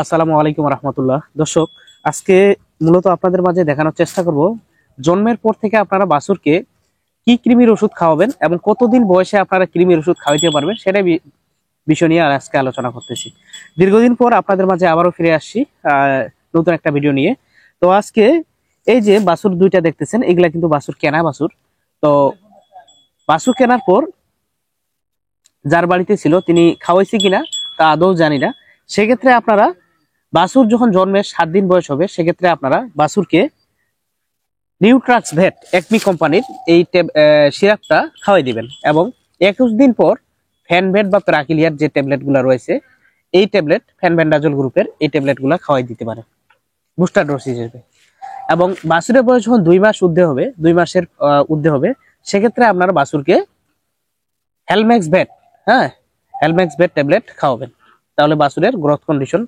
আসসালামু আলাইকুম রহমতুল্লাহ। দর্শক, আজকে মূলত আপনাদের মাঝে দেখানোর চেষ্টা করব জন্মের পর থেকে আপনারা বাছুরকে কি কৃমির ওষুধ খাওয়াবেন এবং কতদিন বয়সে আপনারা কৃমির ওষুধ খাওয়াইতে পারবেন সেটাই বিষয় নিয়ে আর আজকে আলোচনা করতেছি। দীর্ঘদিন পর আপনাদের মাঝে আবারও ফিরে আসছি নতুন একটা ভিডিও নিয়ে। তো আজকে এই যে বাছুর দুইটা দেখতেছেন, এগুলা কিন্তু বাছুর কেনা বাছুর। তো বাছুর কেনার পর যার বাড়িতে ছিল তিনি খাওয়াইছে কিনা তা আদৌ জানি না। সেক্ষেত্রে আপনারা বাছুর যখন জন্মের 7 দিন বয়স হবে, সেক্ষেত্রে আপনারা বাছুরকে নিউট্রাক্স ভেট একমি কোম্পানির এই সিরাপটা খাওয়াই দিবেন এবং 21 দিন পর ফ্যানভেট বা প্রাকিলিয়ার যে ট্যাবলেট গুলা রয়েছে, এই ট্যাবলেট ফ্যানভেন্ডাজল গ্রুপের এই ট্যাবলেট গুলা খাওয়াই দিতে পারেন বুস্টার ডোজ হিসেবে। এবং বাছুরের বয়স যখন 2 মাস ঊর্ধ্বে হবে, 2 মাসের ঊর্ধ্বে হবে, সেক্ষেত্রে আপনার বাছুরকে হেলম্যাক্স ভেট, হ্যাঁ, হেলম্যাক্স ভেট ট্যাবলেট খাওয়াবেন। তাহলে বাছুরের গ্রোথ কন্ডিশন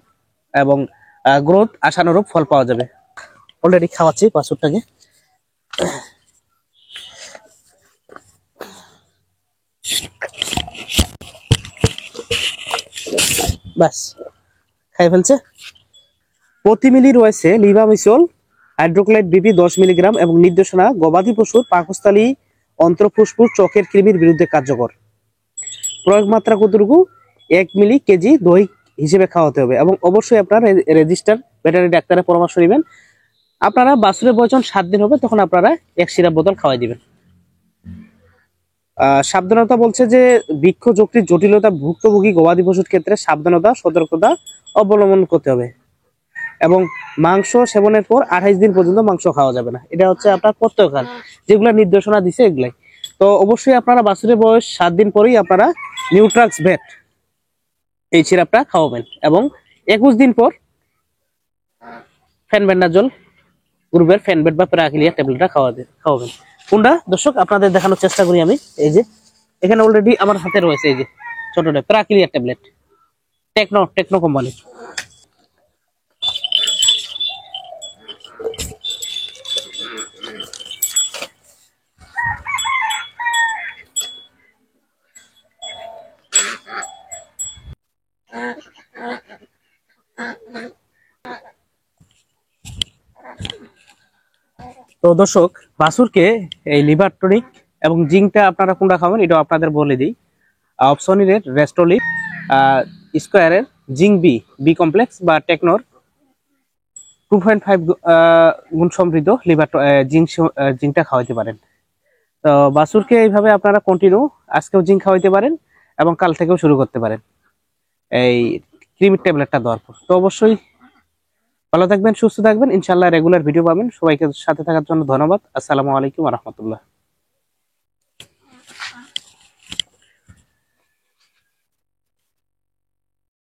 এবং গ্রোথ আশানুরূপ ফল পাওয়া যাবে। অলরেডি খাওয়াচ্ছি বাছুরটাকে। বাস খাই ফেলছে। প্রতি মিলি রয়েছে লিভামিসল হাইড্রোক্লোরাইড বিপি 10 মিলিগ্রাম এবং নির্দেশনা গবাদি পশুর পাকস্থলী, অন্ত্র, ফুসফুস, চোখের কৃমির বিরুদ্ধে কার্যকর। প্রয়োগ মাত্রা কতটুকু? 1 মিলি কেজি দৈহিক হিসেবে খাওয়াতে হবে এবং অবশ্যই আপনারা রেজিস্টার ভেটেরিনারি ডাক্তারের পরামর্শ নেবেন। আপনারা বাছুরের বয়স যখন 7 দিন হবে তখন আপনারা 1 সিরাপ বোতল খাওয়াই দিবেন। সাবধানতা বলছে যে বৃক্ষ যকৃৎ জটিলতা ভুক্তভোগী গবাদি পশুর ক্ষেত্রে সাবধানতা সতর্কতা অবলম্বন করতে হবে এবং মাংস সেবনের পর 28 দিন পর্যন্ত মাংস খাওয়া যাবে না। এটা হচ্ছে আপনার প্রত্যেককাল যেগুলা নির্দেশনা দিছে এগুলাই। তো অবশ্যই আপনারা বাছুরের বয়স 7 দিন পরেই আপনারা নিউট্রাক্স ভেট এই সিরাপটা খাওয়াবেন এবং 21 দিন পর ফেনবেন্ডাজল গ্রুপের ফেনবেট বা প্রাকিলিয়া ট্যাবলেটটা খাওয়াবেন। কোনটা দর্শক আপনাদের দেখানোর চেষ্টা করি আমি। এই যে এখানে অলরেডি আমার হাতে রয়েছে এই যে ছোটটা প্রাকিলিয়া ট্যাবলেট, টেকনো কোম্পানির। তো দর্শক, বাছুরকে এই লিভার টনিক এবং জিঙ্কটা আপনারা কোনটা খাবেন এটা আপনাদের বলে দিই। অপশনের রেস্টোলিভ, স্কোয়ারের জিঙ্ক বি কমপ্লেক্স বা টেকনোর 2.5 গুণ সমৃদ্ধ লিভার জিঙ্কটা খাওয়াইতে পারেন। তো বাছুরকে এইভাবে আপনারা কন্টিনিউ আজকেও জিঙ্ক খাওয়াইতে পারেন এবং কাল থেকেও শুরু করতে পারেন এই ক্রিমির ট্যাবলেটটা দেওয়ার পর। তো অবশ্যই ভালো থাকবেন, সুস্থ থাকবেন, ইনশাল্লাহ রেগুলার ভিডিও পাবেন। সবাইকে সাথে থাকার জন্য ধন্যবাদ। আসসালামু আলাইকুম রহমতুল্লাহ।